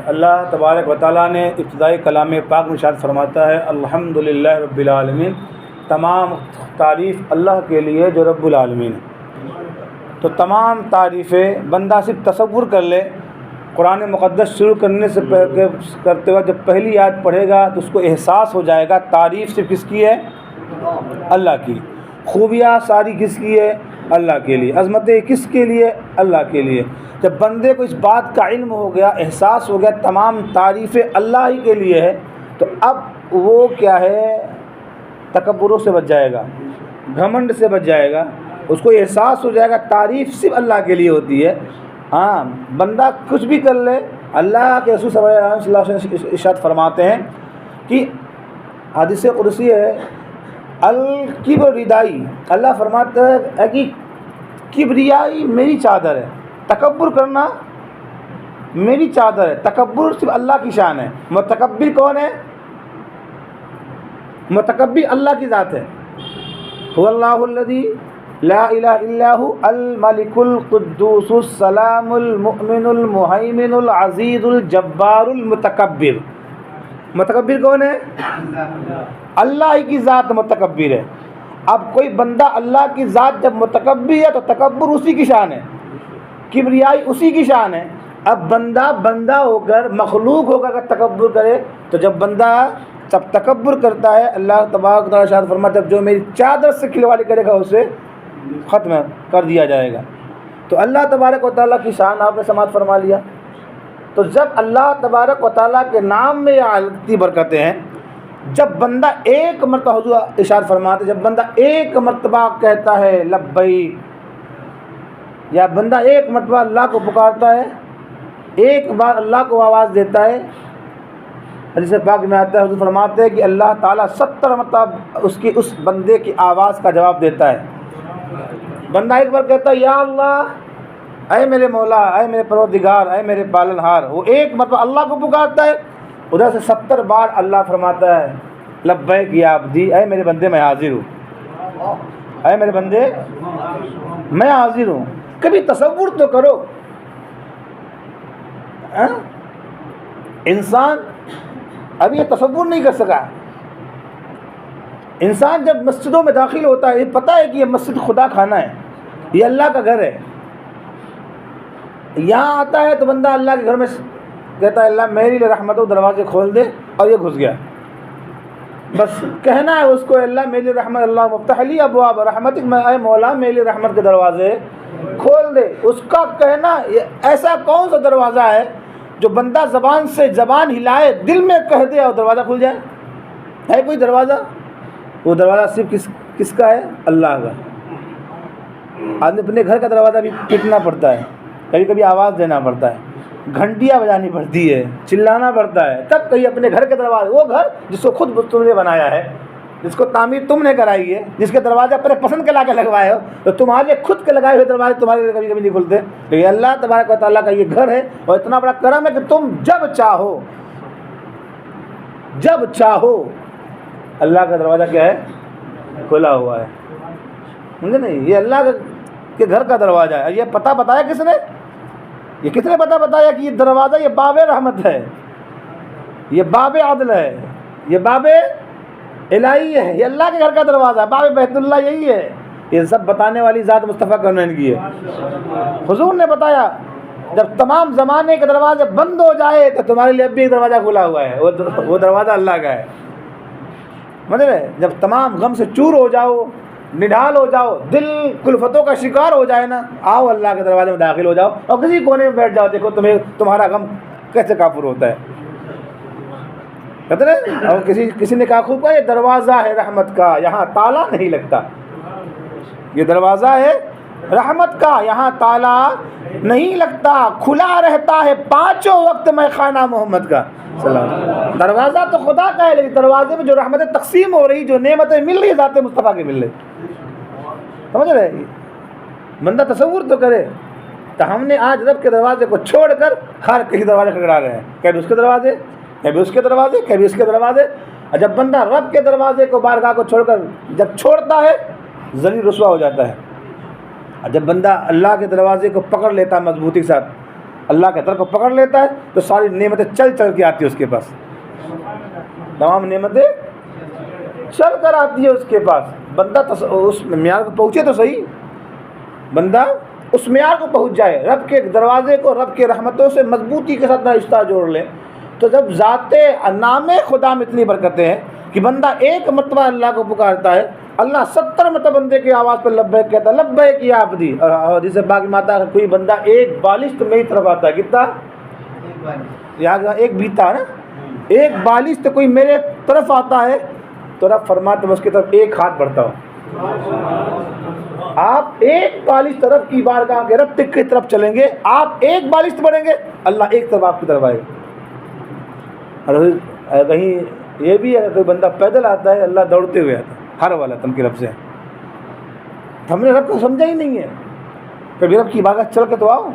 اللہ تبارک و تعالیٰ نے ابتدائی کلام پاک میں ارشاد فرماتا ہے الحمدللہ رب العالمین، تمام تعریف اللہ کے لیے جو رب العالمین ہے۔ تو تمام تعریفیں بندہ صرف تصور کر لے، قرآن مقدس شروع کرنے سے کرتے وقت جب پہلی آیت پڑھے گا تو اس کو احساس ہو جائے گا تعریف صرف کس کی ہے؟ اللہ کی۔ خوبیاں ساری کس کی ہے؟ اللہ کے لیے۔ عظمتیں کس کے لیے؟ اللہ کے لیے۔ جب بندے کو اس بات کا علم ہو گیا، احساس ہو گیا تمام تعریفیں اللہ ہی کے لیے ہے، تو اب وہ کیا ہے؟ تکبروں سے بچ جائے گا، گھمنڈ سے بچ جائے گا، اس کو احساس ہو جائے گا تعریف صرف اللہ کے لیے ہوتی ہے۔ ہاں، بندہ کچھ بھی کر لے، اللہ کے رسول صلی اللہ علیہ وسلم ارشاد فرماتے ہیں کہ حدیث قدسی ہے، الکبر ردائی، اللہ فرماتا ہے کہ کبریائی میری چادر ہے، تکبر کرنا میری چادر ہے۔ تکبر صرف اللہ کی شان ہے۔ متکبر کون ہے؟ متکبر اللہ کی ذات ہے۔ هو اللہ الذی لا الہ الا هو الملک القدوس السلام المؤمن المہیمن العزیز الجبار المتکبر۔ متکبر کون ہے؟ اللہ ہی کی ذات متکبر ہے۔ اب کوئی بندہ اللہ کی ذات جب متکبر ہے تو تکبر اسی کی شان ہے، کبریائی اسی کی شان ہے۔ اب بندہ ہو کر، مخلوق ہو کر تکبر کرے تو جب بندہ تکبر کرتا ہے، اللہ تبارک و تعالیٰ ارشاد فرماتا ہے جو میری چادر سے کھلواڑی کرے گا اسے ختم کر دیا جائے گا۔ تو اللہ تبارک و تعالیٰ کی شان آپ نے سماعت فرما لیا۔ تو جب اللہ تبارک و تعالیٰ کے نام میں یہ برکتیں ہیں، جب بندہ ایک مرتبہ، حضور ارشاد فرماتے جب بندہ ایک مرتبہ کہتا ہے لبیک، یا بندہ ایک مرتبہ اللہ کو پکارتا ہے، ایک بار اللہ کو آواز دیتا ہے، حدیث پاک میں آتا ہے حضور فرماتے ہیں کہ اللہ تعالیٰ 70 مرتبہ اس بندے کی آواز کا جواب دیتا ہے۔ بندہ ایک بار کہتا ہے یا اللہ، اے میرے مولا، اے میرے پروردگار، اے میرے پالنہار، وہ ایک مرتبہ اللہ کو پکارتا ہے، ادھر سے 70 بار اللہ فرماتا ہے لبیک یا عبدی، اے میرے بندے میں حاضر ہوں، اے میرے بندے میں حاضر ہوں۔ کبھی تصور تو کرو، انسان ابھی یہ تصور نہیں کر سکا۔ انسان جب مسجدوں میں داخل ہوتا ہے، یہ پتہ ہے کہ یہ مسجد خدا خانہ ہے، یہ اللہ کا گھر ہے۔ یہاں آتا ہے تو بندہ اللہ کے گھر میں کہتا ہے اللہ میری لیے رحمت و دروازے کھول دے، اور یہ گھس گیا۔ بس کہنا ہے اس کو اللہ میری رحمت، اللہ مفتح لی ابواب رحمتک، میں اے مولا میری رحمت کے دروازے کھول دے۔ اس کا کہنا ایسا کون سا دروازہ ہے جو بندہ زبان سے زبان ہلائے، دل میں کہہ دے اور دروازہ کھل جائے؟ ہے کوئی دروازہ؟ وہ دروازہ صرف کس کا ہے؟ اللہ کا۔ آدمی اپنے گھر کا دروازہ بھی پیٹنا پڑتا ہے، کبھی کبھی آواز دینا پڑتا ہے، گھنٹیاں بجانی پڑتی ہے، چلانا پڑتا ہے، تب کہیں اپنے گھر کے دروازے، وہ گھر جس کو خود تم نے بنایا ہے، جس کو تعمیر تم نے کرائی ہے، جس کے دروازے اپنے پسند کے لا کے لگوائے ہو، تو تمہارے خود کے لگائے ہوئے دروازے تمہارے لیے کبھی کبھی نہیں کھلتے۔ تو یہ اللہ تبارک و تعالیٰ کا یہ گھر ہے، اور اتنا بڑا کرم ہے کہ تم جب چاہو اللہ کا دروازہ کیا ہے؟ کھلا ہوا ہے۔ سمجھے نہیں؟ یہ اللہ کے گھر کا دروازہ ہے۔ یہ پتہ بتایا کس نے؟ یہ کس نے پتہ بتایا کہ یہ دروازہ یہ باب رحمت ہے، یہ باب عدل ہے، یہ باب الہی ہے، یہ اللہ کے گھر کا دروازہ ہے، باب بیت اللہ یہی ہے۔ یہ سب بتانے والی ذات مصطفیٰ کرنین کی ہے۔ حضور نے بتایا جب تمام زمانے کے دروازے بند ہو جائے تو تمہارے لیے اب بھی ایک دروازہ کھلا ہوا ہے، وہ دروازہ اللہ کا ہے۔ مطلب جب تمام غم سے چور ہو جاؤ، نڈھال ہو جاؤ، دل کلفتوں کا شکار ہو جائے نا، آؤ اللہ کے دروازے میں داخل ہو جاؤ اور کسی کونے میں بیٹھ جاؤ، دیکھو تمہارا غم کیسے کافر ہوتا ہے۔ کہتے ہیں اور کسی نے کہا خوب یہ دروازہ ہے رحمت کا، یہاں تالا نہیں لگتا۔ یہ دروازہ ہے رحمت کا، یہاں تالا نہیں لگتا، کھلا رہتا ہے پانچوں وقت میں خانہ محمد کا۔ دروازہ تو خدا کا ہے، لیکن دروازے میں جو رحمتیں تقسیم ہو رہی، جو نعمتیں مل رہی، ذات مصطفیٰ کی مل رہی۔ سمجھ رہے؟ بندہ تصور تو کرے۔ تو ہم نے آج رب کے دروازے کو چھوڑ کر ہر کسی دروازے کھڑا رہے ہیں، کبھی اس کے دروازے، کبھی اس کے دروازے، کبھی اس کے دروازے۔ اور جب بندہ رب کے دروازے کو، بارگاہ کو چھوڑ کر جب چھوڑتا ہے، ذلیل رسوا ہو جاتا ہے۔ اور جب بندہ اللہ کے دروازے کو پکڑ لیتا ہے مضبوطی کے ساتھ، اللہ کے طرف کو پکڑ لیتا ہے تو ساری نعمتیں چل چل کے آتی ہے اس کے پاس، تمام نعمتیں چل کر آتی ہے اس کے پاس۔ بندہ اس معیار کو پہنچے تو صحیح، بندہ اس معیار کو پہنچ جائے، رب کے دروازے کو رب کے رحمتوں سے مضبوطی کے ساتھ رشتہ جوڑ لے، تو جب ذات نام خدا میں اتنی برکتیں ہیں کہ بندہ ایک مرتبہ اللہ کو پکارتا ہے، اللہ 70 مرتبہ بندے کی آواز پر لبیک کہتا ہے، لبیک یا عبدی۔ اور حدیث پاک میں آتا ہے کوئی بندہ ایک بالشت میری طرف آتا ہے، کتنا؟ یہاں ایک بیتا ہے نا، ایک بالشت کوئی میرے طرف آتا ہے تو رب فرماتے میں اس کی طرف ایک ہاتھ بڑھتا ہوں۔ آپ ایک بالشت طرف کی بارگاہ کے رب کی طرف چلیں گے، آپ ایک بالشت بڑھیں گے، اللہ ایک طرف آپ کی طرف آئے گا۔ اور کہیں یہ بھی ہے کوئی بندہ پیدل آتا ہے، اللہ دوڑتے ہوئے آتا ہے، ہر والا تم کے رب سے۔ ہم نے رب کو سمجھا ہی نہیں ہے، کبھی رب کی بارگاہ چل کے تو آؤ۔